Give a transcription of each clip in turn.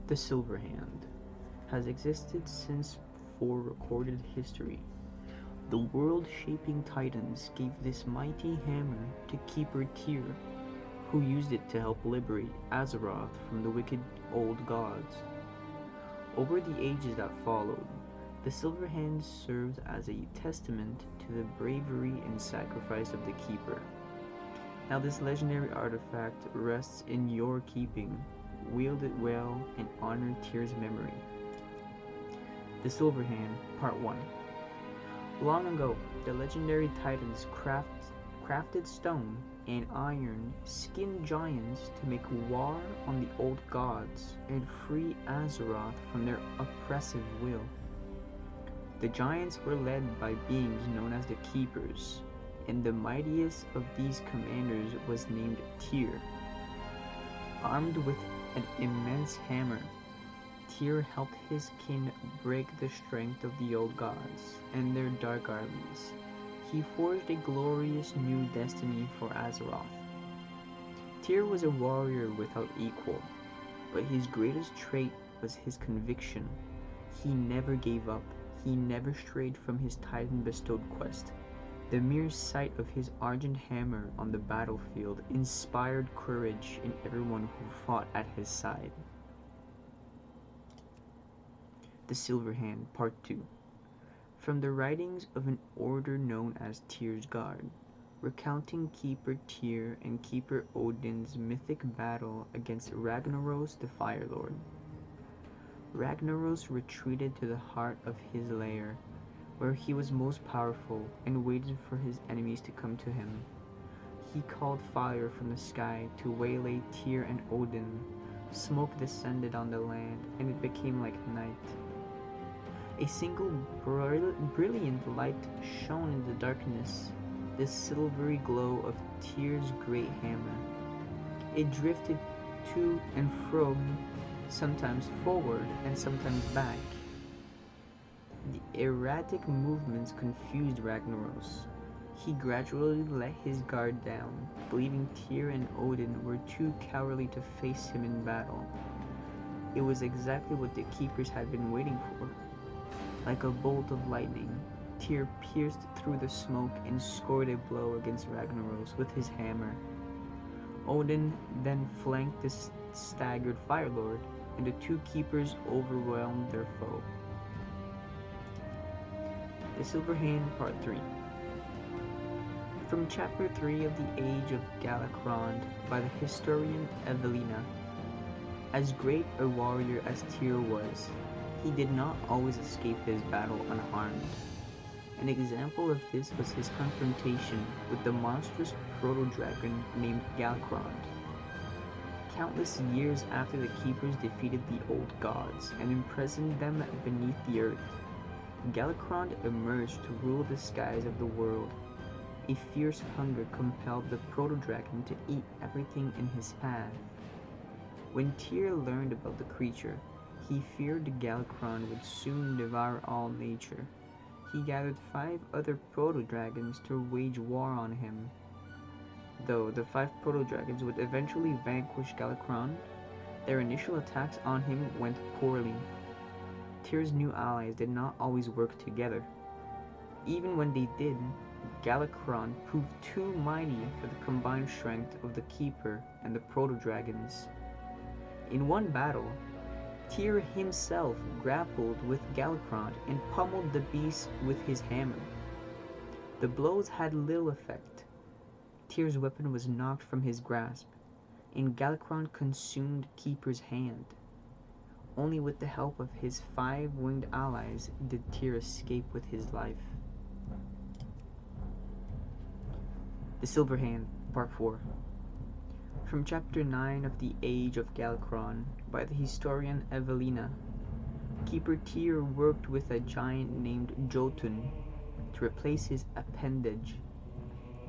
The Silver Hand has existed since for recorded history. The world-shaping titans gave this mighty hammer to Keeper Tyr, who used it to help liberate Azeroth from the wicked old gods. Over the ages that followed, the Silver Hand served as a testament to the bravery and sacrifice of the Keeper. Now this legendary artifact rests in your keeping. Wield it well and honor Tyr's memory. The Silver Hand, Part 1. Long ago, the legendary titans crafted stone and iron skinned giants to make war on the old gods and free Azeroth from their oppressive will. The giants were led by beings known as the Keepers, and the mightiest of these commanders was named Tyr. Armed with an immense hammer, Tyr helped his kin break the strength of the old gods and their dark armies. He forged a glorious new destiny for Azeroth. Tyr was a warrior without equal, but his greatest trait was his conviction. He never gave up. He never strayed from his Titan-bestowed quest. The mere sight of his argent hammer on the battlefield inspired courage in everyone who fought at his side. The Silver Hand, Part 2. From the writings of an order known as Tyr's Guard, recounting Keeper Tyr and Keeper Odin's mythic battle against Ragnaros the Fire Lord. Ragnaros retreated to the heart of his lair, where he was most powerful, and waited for his enemies to come to him. He called fire from the sky to waylay Tyr and Odin. Smoke descended on the land, and it became like night. A single brilliant light shone in the darkness, the silvery glow of Tyr's great hammer. It drifted to and fro, sometimes forward and sometimes back. The erratic movements confused Ragnaros. He gradually let his guard down, believing Tyr and Odin were too cowardly to face him in battle. It was exactly what the Keepers had been waiting for. Like a bolt of lightning, Tyr pierced through the smoke and scored a blow against Ragnaros with his hammer. Odin then flanked the staggered Fire Lord, and the two Keepers overwhelmed their foe. The Silver Hand, Part 3. From Chapter 3 of the Age of Galakrond by the historian Evelina. As great a warrior as Tyr was, he did not always escape his battle unharmed. An example of this was his confrontation with the monstrous proto-dragon named Galakrond. Countless years after the Keepers defeated the old gods and imprisoned them beneath the earth, Galakrond emerged to rule the skies of the world. A fierce hunger compelled the proto-dragon to eat everything in his path. When Tyr learned about the creature, he feared Galakrond would soon devour all nature. He gathered 5 other proto-dragons to wage war on him. Though the 5 proto-dragons would eventually vanquish Galakrond, their initial attacks on him went poorly. Tyr's new allies did not always work together. Even when they did, Galakrond proved too mighty for the combined strength of the Keeper and the proto-dragons. In one battle, Tyr himself grappled with Galakrond and pummeled the beast with his hammer. The blows had little effect. Tyr's weapon was knocked from his grasp, and Galakrond consumed Keeper's hand. Only with the help of his 5 winged allies did Tyr escape with his life. The Silver Hand, Part 4. From Chapter 9 of the Age of Galakrond by the historian Evelina. Keeper Tyr worked with a giant named Jotun to replace his appendage.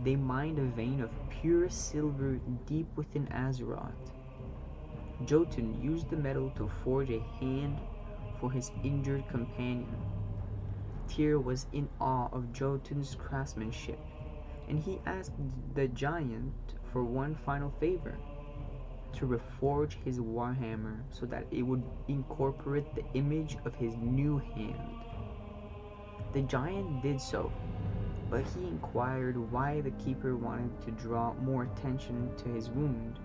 They mined a vein of pure silver deep within Azeroth. Jotun used the metal to forge a hand for his injured companion. Tyr was in awe of Jotun's craftsmanship, and he asked the giant for one final favor. to reforge his warhammer so that it would incorporate the image of his new hand. The giant did so, but he inquired why the keeper wanted to draw more attention to his wound.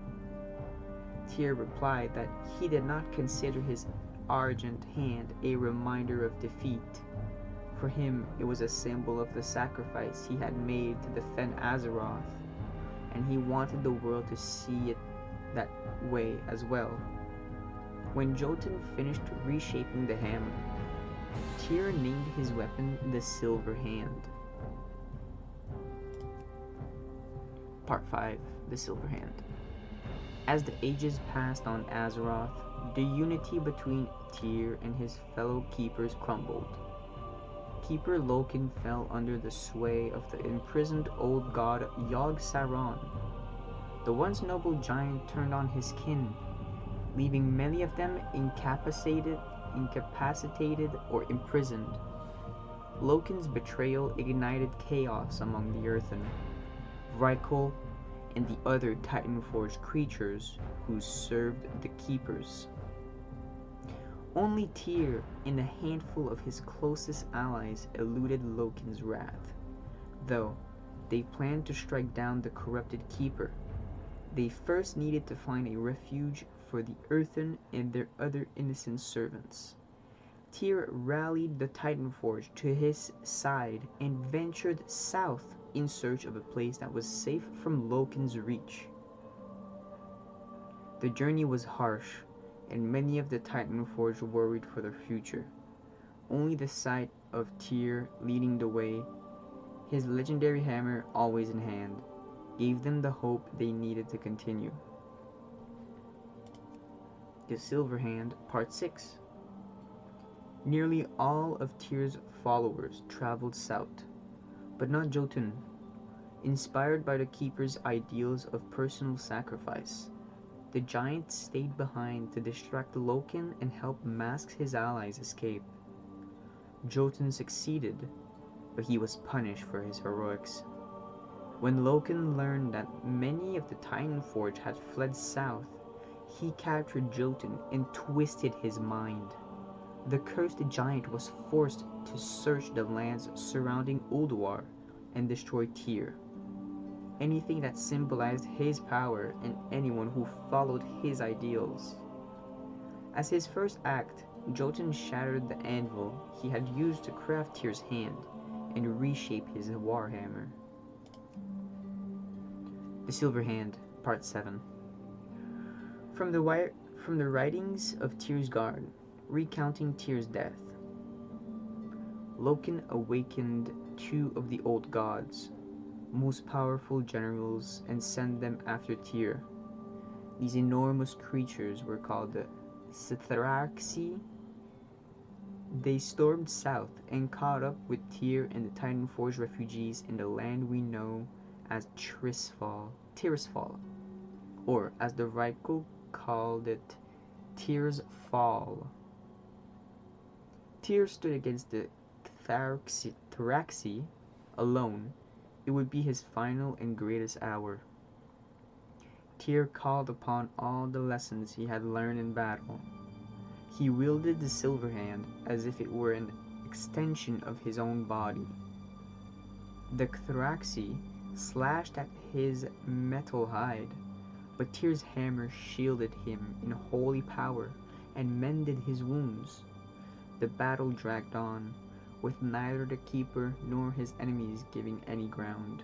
Tyr replied that he did not consider his argent hand a reminder of defeat. For him, it was a symbol of the sacrifice he had made to defend Azeroth, and he wanted the world to see it that way as well. When Jotun finished reshaping the hammer, Tyr named his weapon the Silver Hand. Part 5. The Silver Hand. As the ages passed on Azeroth, the unity between Tyr and his fellow keepers crumbled. Keeper Loken fell under the sway of the imprisoned old god Yogg-Saron. The once noble giant turned on his kin, leaving many of them incapacitated or imprisoned. Loken's betrayal ignited chaos among the Earthen, Vrykul, and the other Titanforged creatures who served the Keepers. Only Tyr and a handful of his closest allies eluded Loken's wrath. Though they planned to strike down the corrupted Keeper, they first needed to find a refuge for the Earthen and their other innocent servants. Tyr rallied the Titanforged to his side and ventured south in search of a place that was safe from Loken's reach. The journey was harsh, and many of the Titanforged worried for their future. Only the sight of Tyr leading the way, his legendary hammer always in hand, gave them the hope they needed to continue. The Silver Hand, Part 6. Nearly all of Tyr's followers traveled south, but not Jotun. Inspired by the Keeper's ideals of personal sacrifice, the giant stayed behind to distract Loken and help mask his allies' escape. Jotun succeeded, but he was punished for his heroics. When Loken learned that many of the Titanforged had fled south, he captured Jotun and twisted his mind. The cursed giant was forced to search the lands surrounding Ulduar and destroy Tyr. Anything that symbolized his power and anyone who followed his ideals. As his first act, Jotun shattered the anvil he had used to craft Tyr's hand and reshape his warhammer. The Silver Hand, Part 7. From the writings of Tyr's Guard, recounting Tyr's death, Loken awakened two of the old gods, most powerful generals, and sent them after Tyr. These enormous creatures were called the Sithraxi. They stormed south and caught up with Tyr and the Titanforged refugees in the land we know as Tirisfal, or as the Vrykul called it, Tyr's Fall. Tyr stood against the Thraxi alone. It would be his final and greatest hour. Tyr called upon all the lessons he had learned in battle. He wielded the Silver Hand as if it were an extension of his own body. The Thraxi slashed at his metal hide, but Tyr's hammer shielded him in holy power and mended his wounds. The battle dragged on, with neither the Keeper nor his enemies giving any ground.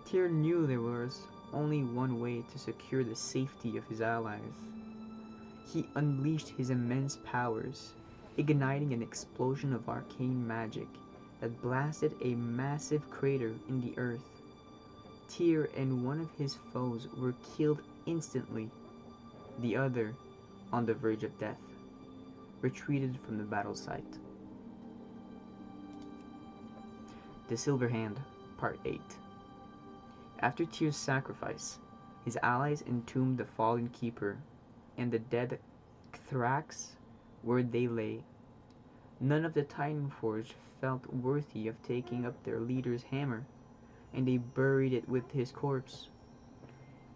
Tyr knew there was only one way to secure the safety of his allies. He unleashed his immense powers, igniting an explosion of arcane magic that blasted a massive crater in the earth. Tyr and one of his foes were killed instantly. The other, on the verge of death, retreated from the battle site. The Silver Hand, Part 8. After Tyr's sacrifice, his allies entombed the fallen Keeper and the dead Thrax where they lay. None of the Titanforged felt worthy of taking up their leader's hammer, and they buried it with his corpse.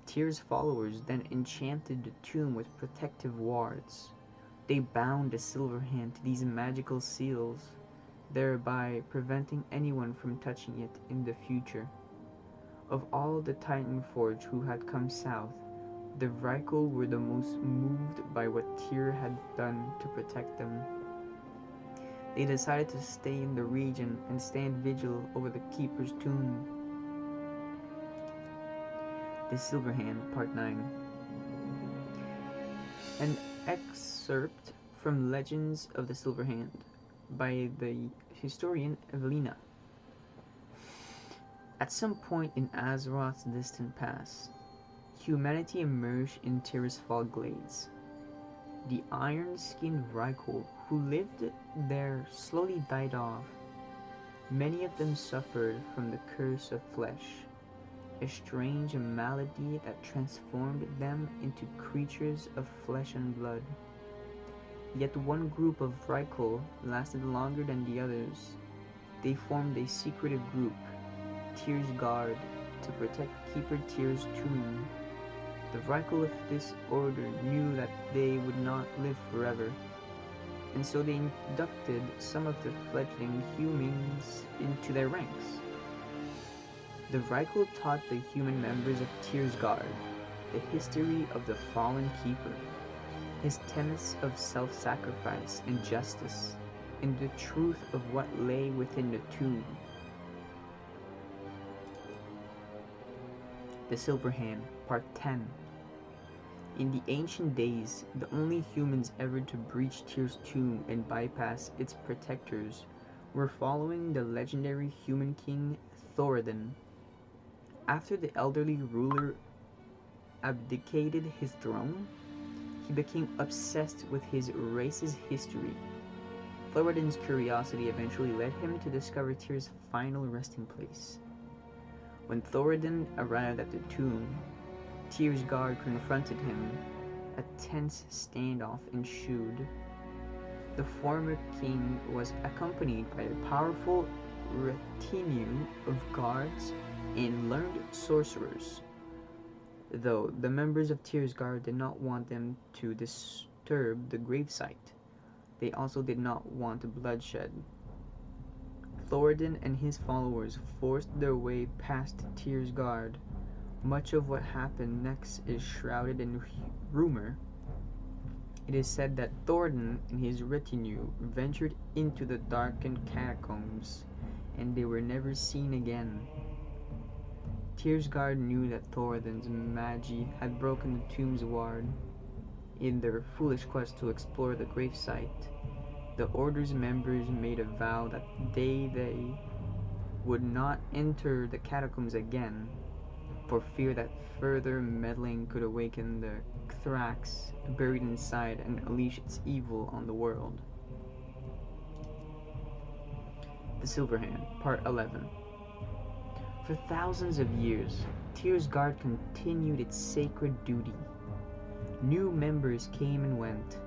Tyr's followers then enchanted the tomb with protective wards. They bound the silver hand to these magical seals, thereby preventing anyone from touching it in the future. Of all the Titanforge who had come south, the Vrykul were the most moved by what Tyr had done to protect them. They decided to stay in the region and stand vigil over the Keeper's tomb. The Silver Hand, Part 9. An excerpt from Legends of the Silver Hand by the historian Evelina. At some point in Azeroth's distant past, humanity emerged in Tirisfal glades. The iron-skinned Vrykul who lived there slowly died off. Many of them suffered from the curse of flesh, a strange malady that transformed them into creatures of flesh and blood. Yet one group of Vrykul lasted longer than the others. They formed a secretive group, Tyr's Guard, to protect Keeper Tyr's tomb. The Vrykul of this order knew that they would not live forever, and so they inducted some of the fledgling humans into their ranks. The Vrykul taught the human members of Tyr's Guard the history of the fallen Keeper, his tenets of self-sacrifice and justice, and the truth of what lay within the tomb. The Silver Hand, Part 10. In the ancient days, the only humans ever to breach Tyr's tomb and bypass its protectors were following the legendary human king Thoradin. After the elderly ruler abdicated his throne, he became obsessed with his race's history. Thoradin's curiosity eventually led him to discover Tyr's final resting place. When Thoradin arrived at the tomb, Tyr's Guard confronted him. A tense standoff ensued. The former king was accompanied by a powerful retinue of guards and learned sorcerers. Though the members of Tyr's Guard did not want them to disturb the gravesite, they also did not want bloodshed. Thoradin and his followers forced their way past Tyr's Guard. Much of what happened next is shrouded in rumor. It is said that Thoradin and his retinue ventured into the darkened catacombs, and they were never seen again. Tyr's Guard knew that Thoradin's magi had broken the tomb's ward. In their foolish quest to explore the gravesite, the Order's members made a vow that they would not enter the catacombs again, for fear that further meddling could awaken the Thrax buried inside and unleash its evil on the world. The Silver Hand, Part 11. For thousands of years, Tyr's Guard continued its sacred duty. New members came and went,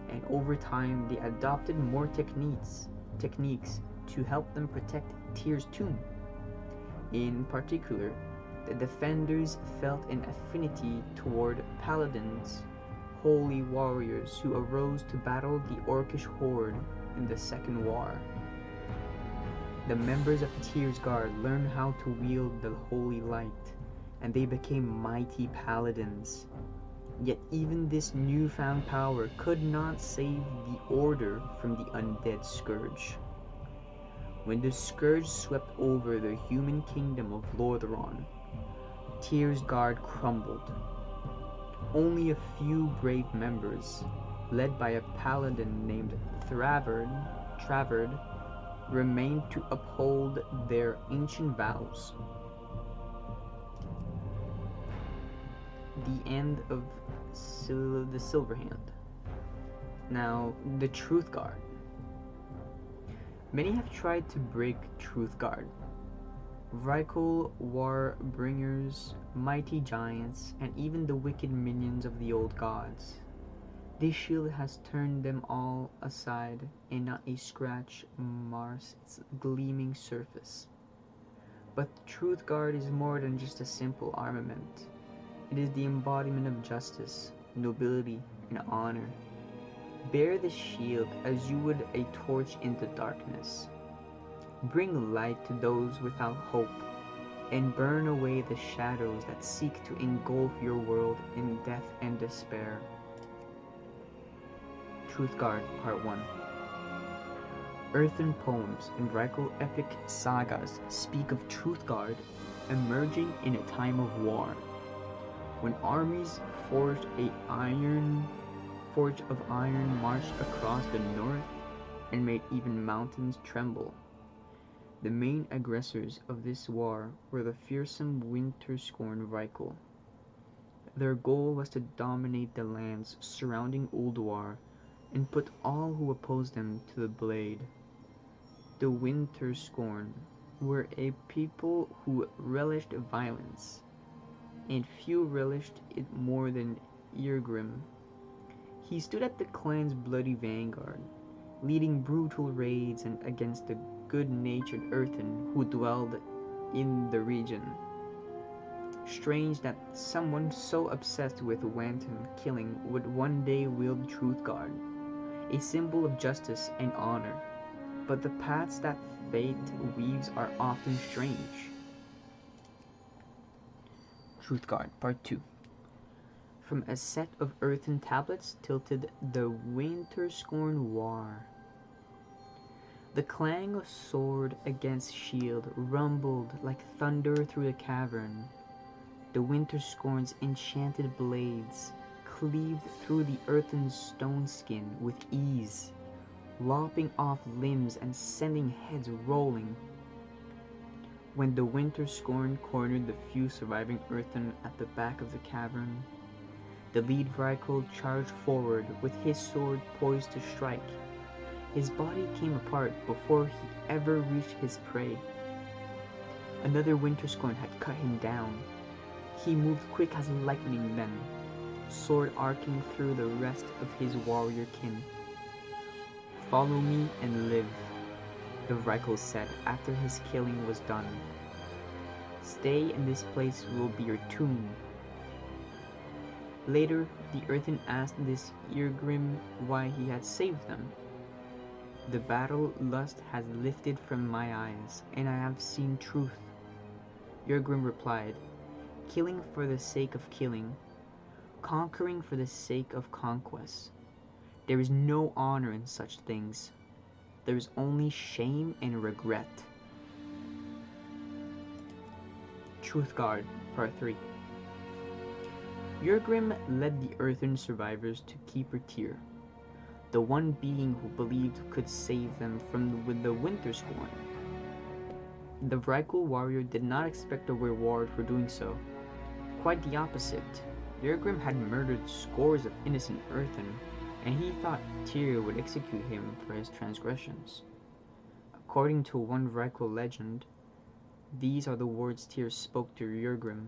and over time they adopted more techniques to help them protect Tyr's tomb. In particular, the defenders felt an affinity toward Paladins, holy warriors who arose to battle the Orcish horde in the Second War. The members of Tyr's Guard learned how to wield the holy light, and they became mighty paladins. Yet even this newfound power could not save the Order from the undead scourge. When the scourge swept over the human kingdom of Lordaeron, Tyr's Guard crumbled. Only a few brave members, led by a paladin named Traverd, remained to uphold their ancient vows. The end of the Silver Hand. Now, the Truth Guard. Many have tried to break Truth Guard. Vrykul war-bringers, mighty giants, and even the wicked minions of the old gods. This shield has turned them all aside, and not a scratch mars its gleaming surface. But the Truth Guard is more than just a simple armament. It is the embodiment of justice, nobility, and honor. Bear the shield as you would a torch in the darkness. Bring light to those without hope, and burn away the shadows that seek to engulf your world in death and despair. Truthguard Part 1. Earthen poems and Vrykul epic sagas speak of Truthguard emerging in a time of war, when armies forged of iron marched across the north and made even mountains tremble. The main aggressors of this war were the fearsome winter-scorn Vrykul. Their goal was to dominate the lands surrounding Ulduar and put all who opposed them to the blade. The winter-scorn were a people who relished violence, and few relished it more than Yrgrim. He stood at the clan's bloody vanguard, leading brutal raids against the good-natured Earthen who dwelled in the region. Strange that someone so obsessed with wanton killing would one day wield Truthguard, a symbol of justice and honor, but the paths that fate weaves are often strange. Truthguard Part 2. From a set of earthen tablets tilted the Winterscorn War. The clang of sword against shield rumbled like thunder through the cavern. The Winterscorn's enchanted blades cleaved through the earthen stone skin with ease, lopping off limbs and sending heads rolling. When the Winterscorn cornered the few surviving earthen at the back of the cavern, the lead Vrykul charged forward with his sword poised to strike. His body came apart before he ever reached his prey. Another Winterscorn had cut him down. He moved quick as lightning then, sword arcing through the rest of his warrior kin. "Follow me and live," the Vrykul said after his killing was done. "Stay and this place will be your tomb." Later, the Earthen asked this Yrgrim why he had saved them. "The battle lust has lifted from my eyes, and I have seen truth," Yrgrim replied. "Killing for the sake of killing, conquering for the sake of conquest. There is no honor in such things. There is only shame and regret." Truthguard Part 3. Yrgrim led the Earthen survivors to Keeper Tyr, the one being who believed could save them from the Winterscorn. The Vrykul warrior did not expect a reward for doing so. Quite the opposite. Yrgrim had murdered scores of innocent Earthen, and he thought Tyr would execute him for his transgressions. According to one Vrykul legend, these are the words Tyr spoke to Yrgrim: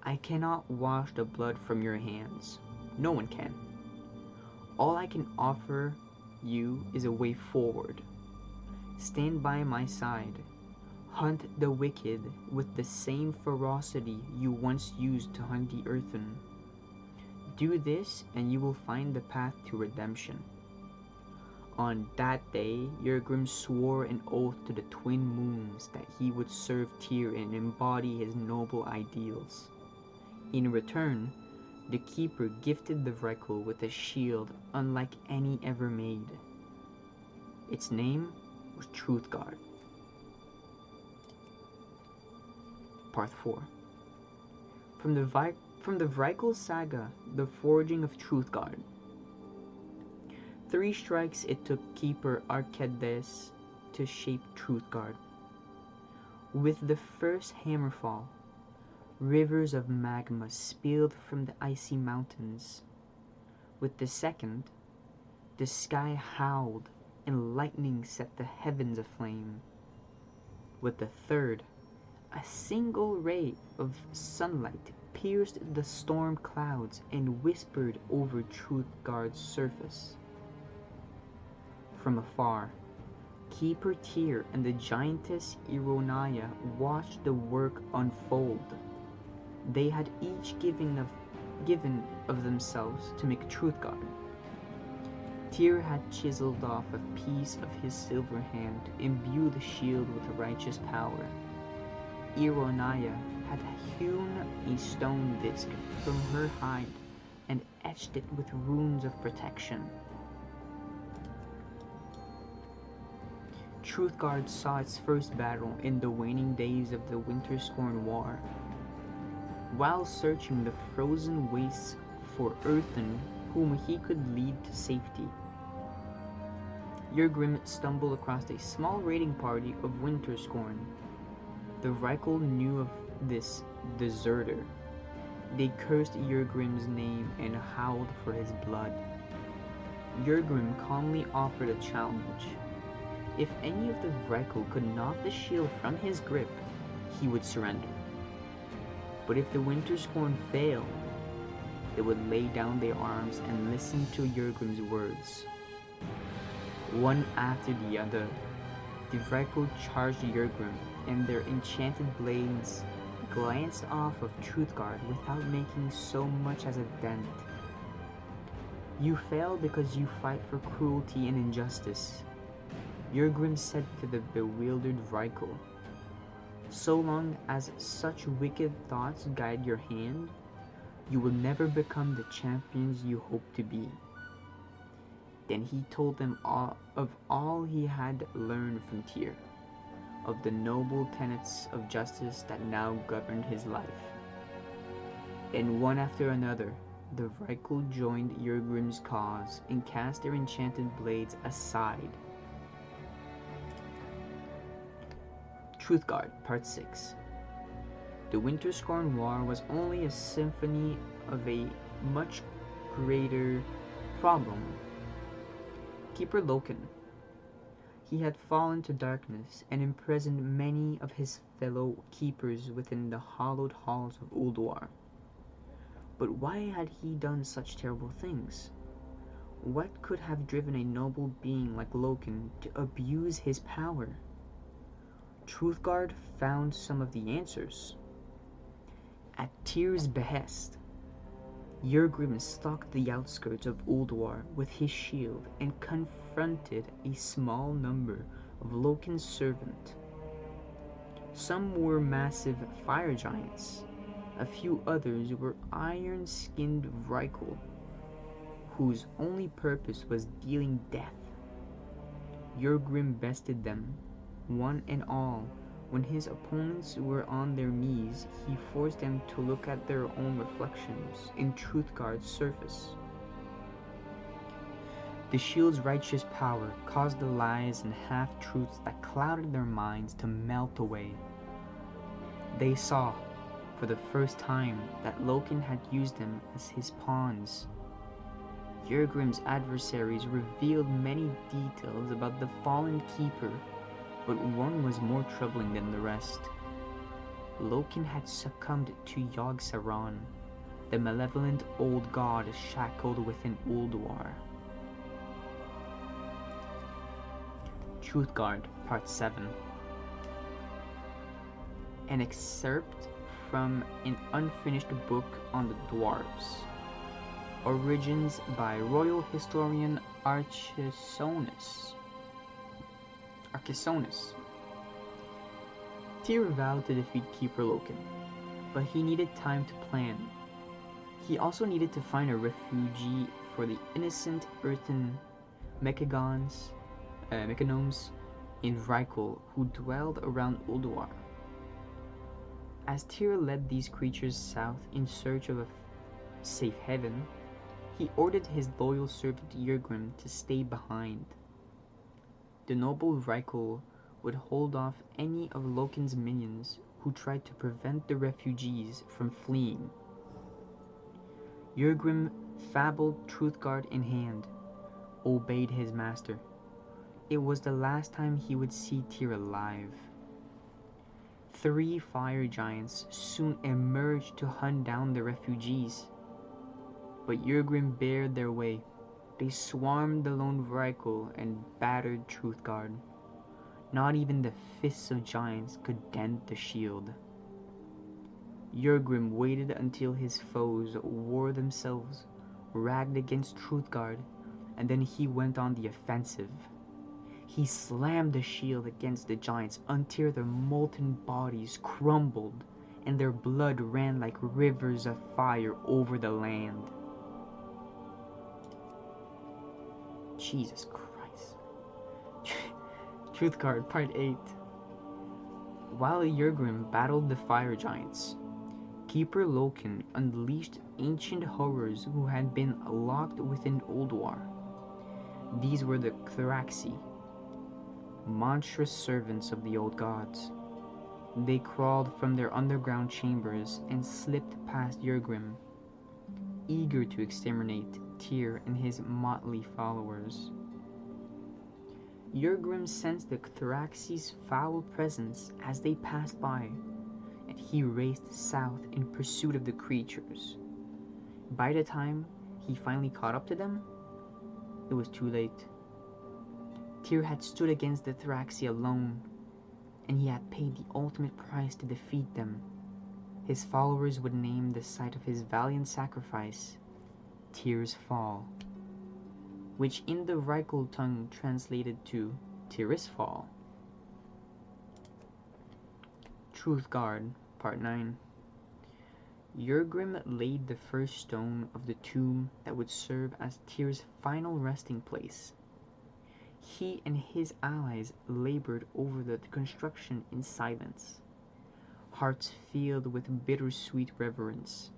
"I cannot wash the blood from your hands. No one can. All I can offer you is a way forward. Stand by my side. Hunt the wicked with the same ferocity you once used to hunt the Earthen. Do this and you will find the path to redemption." On that day, Yrgrim swore an oath to the twin moons that he would serve Tyr and embody his noble ideals. In return, the Keeper gifted the Vrykul with a shield unlike any ever made. Its name was Truthguard. Part 4. From the Vrykul saga, The Forging of Truthguard. 3 strikes it took Keeper Arcades to shape Truthguard. With the first hammerfall, rivers of magma spilled from the icy mountains. With the second, the sky howled and lightning set the heavens aflame. With the third, a single ray of sunlight pierced the storm clouds and whispered over Truthguard's surface. From afar, Keeper Tyr and the giantess Ironaya watched the work unfold. They had each given of themselves to make a truth guard. Tyr had chiseled off a piece of his silver hand to imbue the shield with righteous power. Ironaya had hewn a stone disc from her hide and etched it with runes of protection. Truthguard saw its first battle in the waning days of the Winterscorn War. While searching the frozen wastes for Earthen whom he could lead to safety, Yrgrim stumbled across a small raiding party of Winterscorn. The Reichel knew of this deserter. They cursed Yrgrim's name and howled for his blood. Yrgrim calmly offered a challenge. If any of the Reichel could knock the shield from his grip, he would surrender. But if the Winterscorn failed, they would lay down their arms and listen to Yrgrim's words. One after the other, the Reichel charged Yrgrim, and their enchanted blades glanced off of Truthguard without making so much as a dent. You fail because you fight for cruelty and injustice, Yrgrim said to the bewildered Reichel. So long as such wicked thoughts guide your hand, you will never become the champions you hope to be. Then he told them all he had learned from Tyr, of the noble tenets of justice that now governed his life. And one after another, the Reichel joined Yrgrim's cause and cast their enchanted blades aside. Truthguard, Part 6. The Winterscorn War was only a symphony of a much greater problem. Keeper Loken. He had fallen to darkness and imprisoned many of his fellow keepers within the hallowed halls of Ulduar. But why had he done such terrible things? What could have driven a noble being like Loken to abuse his power? Truthguard found some of the answers. At Tyr's behest, Yrgrim stalked the outskirts of Ulduar with his shield and confronted a small number of Loken's servants. Some were massive fire giants. A few others were iron-skinned Reichel, whose only purpose was dealing death. Yrgrim bested them, one and all. When his opponents were on their knees, he forced them to look at their own reflections in Truthguard's surface. The shield's righteous power caused the lies and half-truths that clouded their minds to melt away. They saw, for the first time, that Loken had used them as his pawns. Yrgrim's adversaries revealed many details about the fallen keeper, but one was more troubling than the rest. Loken had succumbed to Yogg-Saron, the malevolent old god shackled within Ulduar. Truthguard, Part 7. An excerpt from an unfinished book on the dwarves. Origins by royal historian Archisonus. Tyr vowed to defeat Keeper Loken, but he needed time to plan. He also needed to find a refugee for the innocent earthen Mechagons, Mechanomes in Reichel who dwelled around Ulduar. As Tyr led these creatures south in search of a safe haven, he ordered his loyal servant Yrgrim to stay behind. The noble Reichel would hold off any of Loken's minions who tried to prevent the refugees from fleeing. Yrgrim, fabled Truthguard in hand, obeyed his master. It was the last time he would see Tyr alive. 3 fire giants soon emerged to hunt down the refugees, but Yrgrim barred their way. They swarmed the lone Reichel and battered Truthguard. Not even the fists of giants could dent the shield. Jurgrim waited until his foes wore themselves ragged against Truthguard, and then he went on the offensive. He slammed the shield against the giants until their molten bodies crumbled and their blood ran like rivers of fire over the land. Jesus Christ. Truthguard Part 8. While Jurgrim battled the fire giants, Keeper Loken unleashed ancient horrors who had been locked within Ulduar. These were the Thraxi, monstrous servants of the old gods. They crawled from their underground chambers and slipped past Jurgrim, eager to exterminate Tyr and his motley followers. Jurgrim sensed the Thraxi's foul presence as they passed by, and he raced south in pursuit of the creatures. By the time he finally caught up to them, it was too late. Tyr had stood against the Thraxi alone, and he had paid the ultimate price to defeat them. His followers would name the site of his valiant sacrifice Tyr's Fall, which in the Reichel tongue translated to Tyr's Fall. Truthguard, Part 9. Jurgrim laid the first stone of the tomb that would serve as Tyr's final resting place. He and his allies labored over the construction in silence, hearts filled with bittersweet reverence.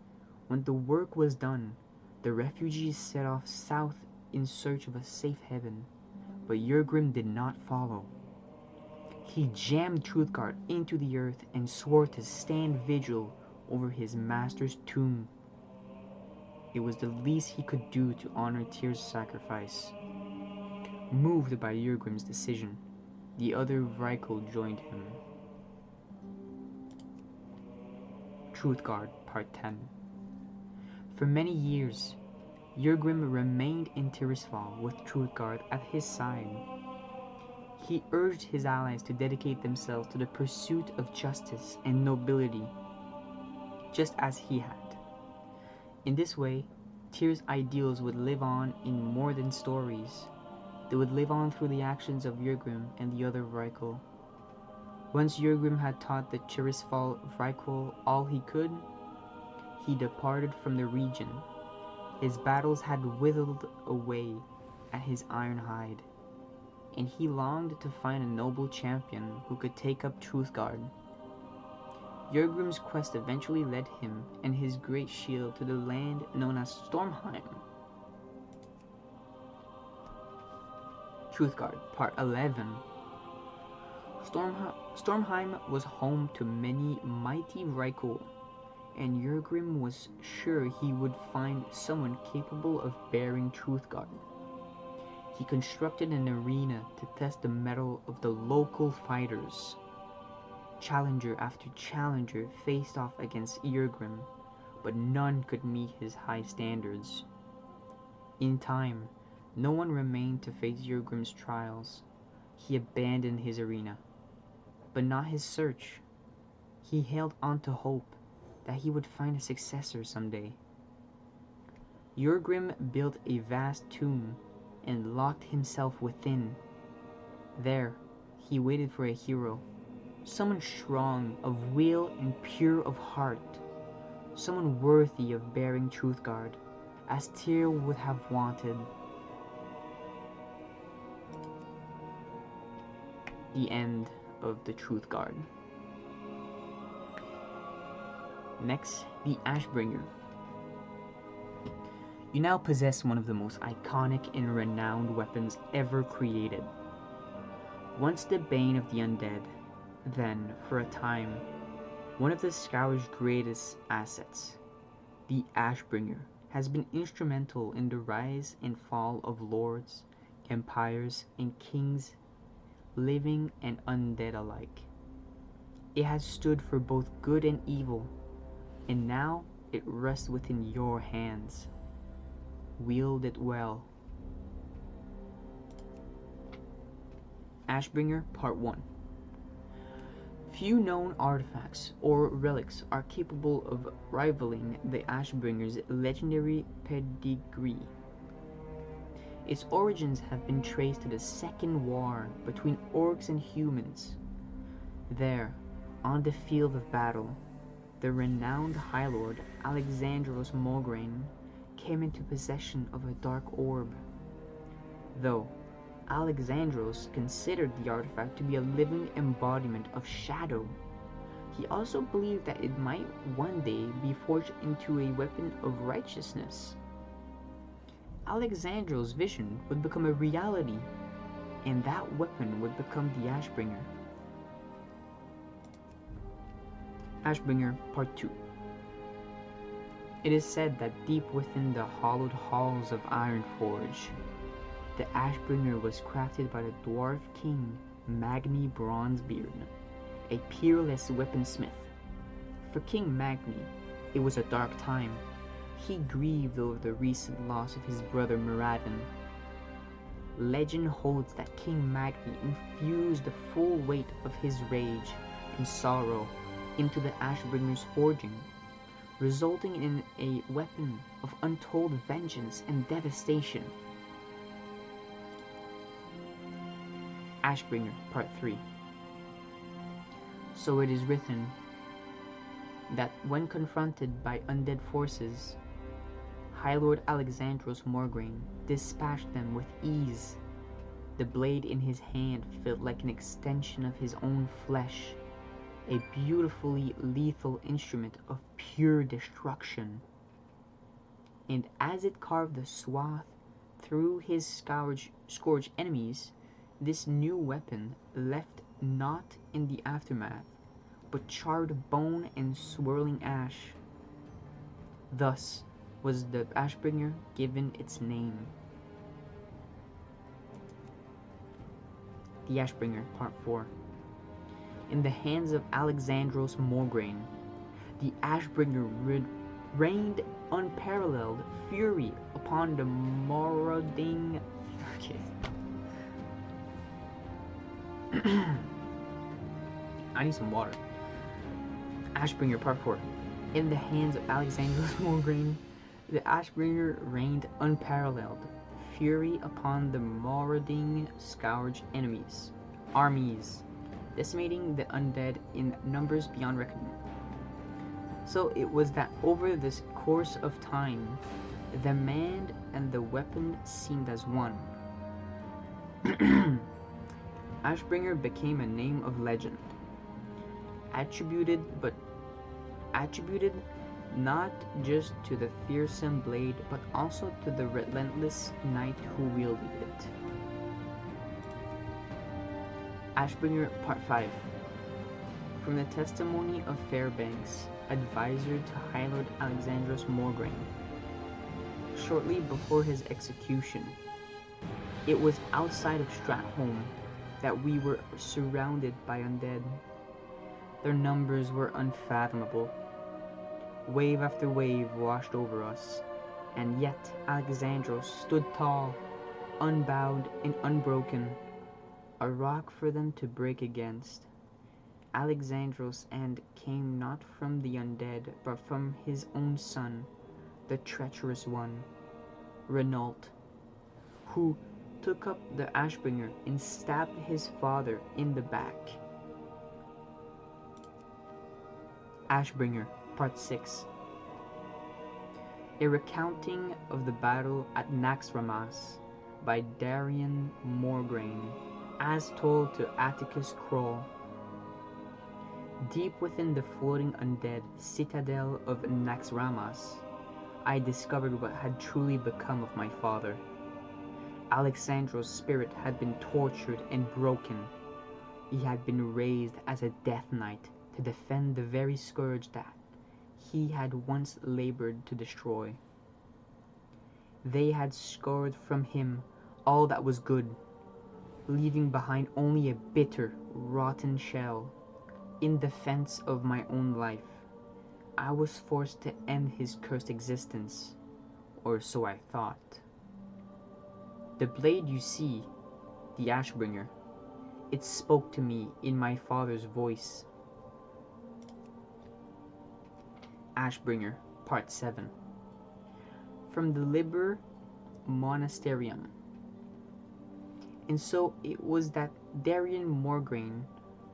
When the work was done, the refugees set off south in search of a safe haven, but Jurgrim did not follow. He jammed Truthguard into the earth and swore to stand vigil over his master's tomb. It was the least he could do to honor Tyr's sacrifice. Moved by Jurgrim's decision, the other Reichel joined him. Truthguard, Part 10. For many years, Jurgrim remained in Tirisfal with Truthguard at his side. He urged his allies to dedicate themselves to the pursuit of justice and nobility, just as he had. In this way, Tyr's ideals would live on in more than stories. They would live on through the actions of Jurgrim and the other Reichel. Once Jurgrim had taught the Tirisfal Reichel all he could, he departed from the region. His battles had withered away at his iron hide, and he longed to find a noble champion who could take up Truthguard. Jurgrim's quest eventually led him and his great shield to the land known as Stormheim. Truthguard, Part 11. Stormheim was home to many mighty Reichel, and Jurgrim was sure he would find someone capable of bearing Truthguard. He constructed an arena to test the mettle of the local fighters. Challenger after challenger faced off against Jurgrim, but none could meet his high standards. In time, no one remained to face Jurgrim's trials. He abandoned his arena, but not his search. He held on to hope that he would find a successor someday. Jurgrim built a vast tomb and locked himself within. There, he waited for a hero, someone strong of will and pure of heart, someone worthy of bearing Truthguard, as Tyr would have wanted. The end of the Truthguard. Next, the Ashbringer. You now possess one of the most iconic and renowned weapons ever created. Once the bane of the undead, then, for a time, one of the Scourge's greatest assets, the Ashbringer has been instrumental in the rise and fall of lords, empires, and kings, living and undead alike. It has stood for both good and evil, and now it rests within your hands. Wield it well. Ashbringer, Part 1. Few known artifacts or relics are capable of rivaling the Ashbringer's legendary pedigree. Its origins have been traced to the Second War between orcs and humans. There, on the field of battle, the renowned High Lord Alexandros Morgraine came into possession of a dark orb. Though Alexandros considered the artifact to be a living embodiment of shadow, he also believed that it might one day be forged into a weapon of righteousness. Alexandros' vision would become a reality, and that weapon would become the Ashbringer. Ashbringer Part 2. It is said that deep within the hollowed halls of Ironforge, the Ashbringer was crafted by the dwarf king Magni Bronzebeard, a peerless weaponsmith. For King Magni, it was a dark time. He grieved over the recent loss of his brother Muradin. Legend holds that King Magni infused the full weight of his rage and sorrow into the Ashbringer's forging, resulting in a weapon of untold vengeance and devastation. Ashbringer Part 3. So it is written that when confronted by undead forces, High Lord Alexandros Morgraine dispatched them with ease. The blade in his hand felt like an extension of his own flesh, a beautifully lethal instrument of pure destruction. And as it carved a swath through his scourged enemies, this new weapon left not in the aftermath, but charred bone and swirling ash. Thus was the Ashbringer given its name. The Ashbringer Part 4. In the hands of Alexandros Morgraine, the Ashbringer rained unparalleled fury upon the marauding... Okay. I need some water. Ashbringer Part 4. In the hands of Alexandros Morgraine, the Ashbringer rained unparalleled fury upon the marauding scourge armies, decimating the undead in numbers beyond reckoning. So it was that over this course of time, the man and the weapon seemed as one. Ashbringer became a name of legend, attributed not just to the fearsome blade, but also to the relentless knight who wielded it. Ashbringer Part 5. From the testimony of Fairbanks, advisor to High Lord Alexandros Morgraine, shortly before his execution, it was outside of Stratholme that we were surrounded by undead. Their numbers were unfathomable. Wave after wave washed over us, and yet Alexandros stood tall, unbowed and unbroken, a rock for them to break against. Alexandros' end came not from the undead, but from his own son, the treacherous one, Renault, who took up the Ashbringer and stabbed his father in the back. Ashbringer Part 6. A recounting of the battle at Naxxramas by Darian Morgraine, as told to Atticus Kroll. Deep within the floating undead citadel of Naxxramas, I discovered what had truly become of my father. Alexandros' spirit had been tortured and broken. He had been raised as a death knight to defend the very scourge that he had once labored to destroy. They had scoured from him all that was good, leaving behind only a bitter, rotten shell. In defense of my own life, I was forced to end his cursed existence, or so I thought. The blade you see, the Ashbringer, it spoke to me in my father's voice. Ashbringer, Part 7. From the Liber Monasterium. And so it was that Darien Morgraine,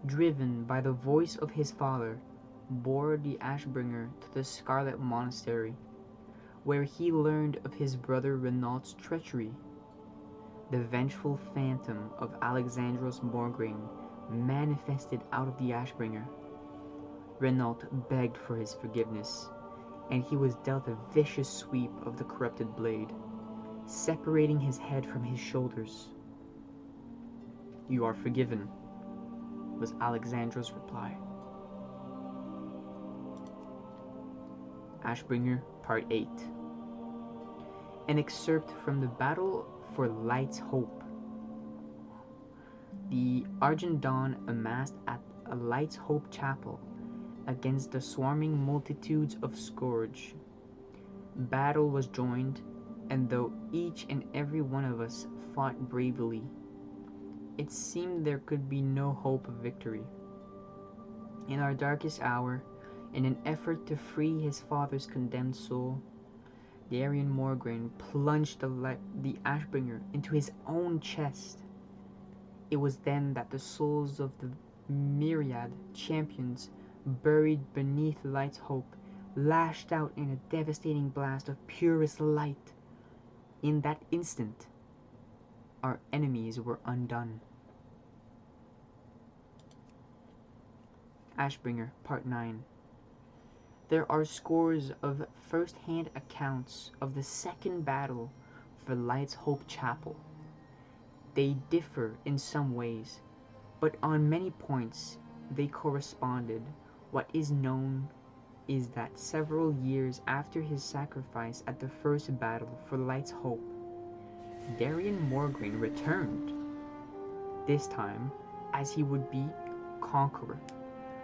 driven by the voice of his father, bore the Ashbringer to the Scarlet Monastery, where he learned of his brother Renault's treachery. The vengeful phantom of Alexandros Morgraine manifested out of the Ashbringer. Renault begged for his forgiveness, and he was dealt a vicious sweep of the corrupted blade, separating his head from his shoulders. "You are forgiven," was Alexandros' reply. Ashbringer, Part 8. An excerpt from the Battle for Light's Hope. The Argent Dawn amassed at a Light's Hope chapel against the swarming multitudes of Scourge. Battle was joined, and though each and every one of us fought bravely, it seemed there could be no hope of victory. In our darkest hour, in an effort to free his father's condemned soul, Darien Morgraine plunged the Ashbringer into his own chest. It was then that the souls of the myriad champions buried beneath Light's Hope lashed out in a devastating blast of purest light. In that instant, our enemies were undone. Ashbringer, Part 9. There are scores of first-hand accounts of the second battle for Light's Hope Chapel. They differ in some ways, but on many points they corresponded. What is known is that several years after his sacrifice at the first battle for Light's Hope, Darien Morgraine returned, this time as he would be conqueror,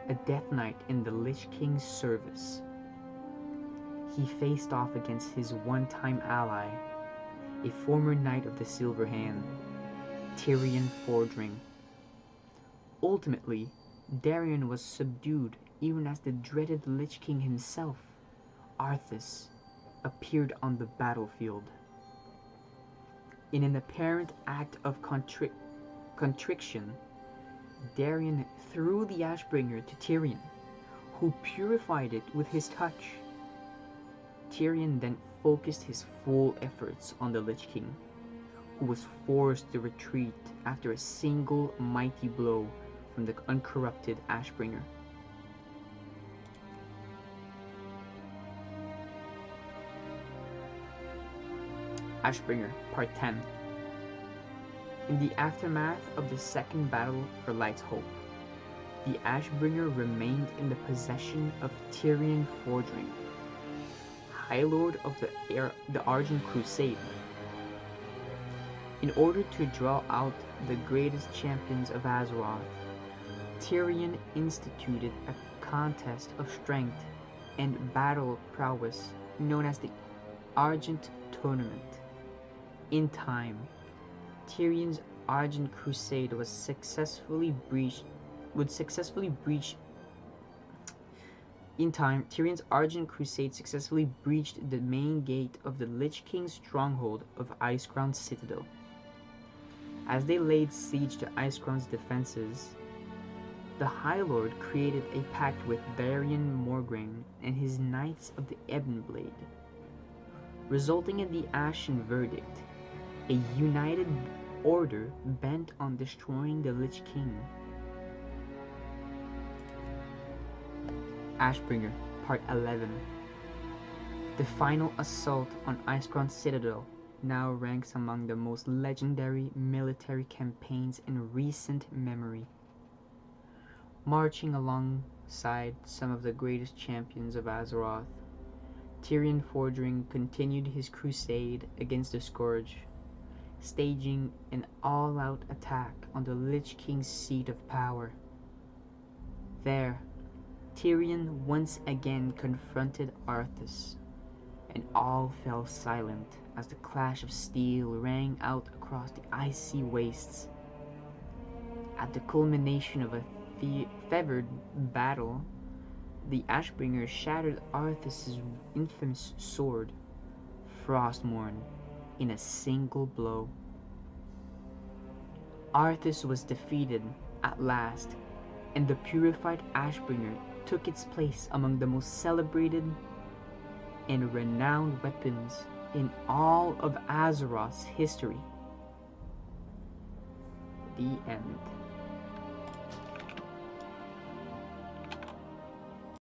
a death knight in the Lich King's service. He faced off against his one-time ally, a former knight of the Silver Hand, Tyrion Fordring. Ultimately, Darien was subdued even as the dreaded Lich King himself, Arthas, appeared on the battlefield. In an apparent act of contrition, Darien threw the Ashbringer to Tyrion, who purified it with his touch. Tyrion then focused his full efforts on the Lich King, who was forced to retreat after a single mighty blow from the uncorrupted Ashbringer. Ashbringer, Part 10. In the aftermath of the second battle for Light's Hope, the Ashbringer remained in the possession of Tyrion Fordring, High Lord of the Argent Crusade. In order to draw out the greatest champions of Azeroth, Tyrion instituted a contest of strength and battle prowess known as the Argent Tournament. In time, Tyrion's Argent Crusade Tyrion's Argent Crusade successfully breached the main gate of the Lich King's stronghold of Icecrown Citadel. As they laid siege to Icecrown's defenses, the High Lord created a pact with Darien Morgraine and his Knights of the Ebon Blade, resulting in the Ashen Verdict, a united order bent on destroying the Lich King. Ashbringer, Part 11. The final assault on Icecrown Citadel now ranks among the most legendary military campaigns in recent memory. Marching alongside some of the greatest champions of Azeroth, Tyrion Fordring continued his crusade against the Scourge, staging an all-out attack on the Lich King's seat of power. There, Tyrion once again confronted Arthas, and all fell silent as the clash of steel rang out across the icy wastes. At the culmination of a fevered battle, The Ashbringer shattered Arthas' infamous sword, Frostmourne, in a single blow. Arthas was defeated at last, and the purified Ashbringer took its place among the most celebrated and renowned weapons in all of Azeroth's history. The end.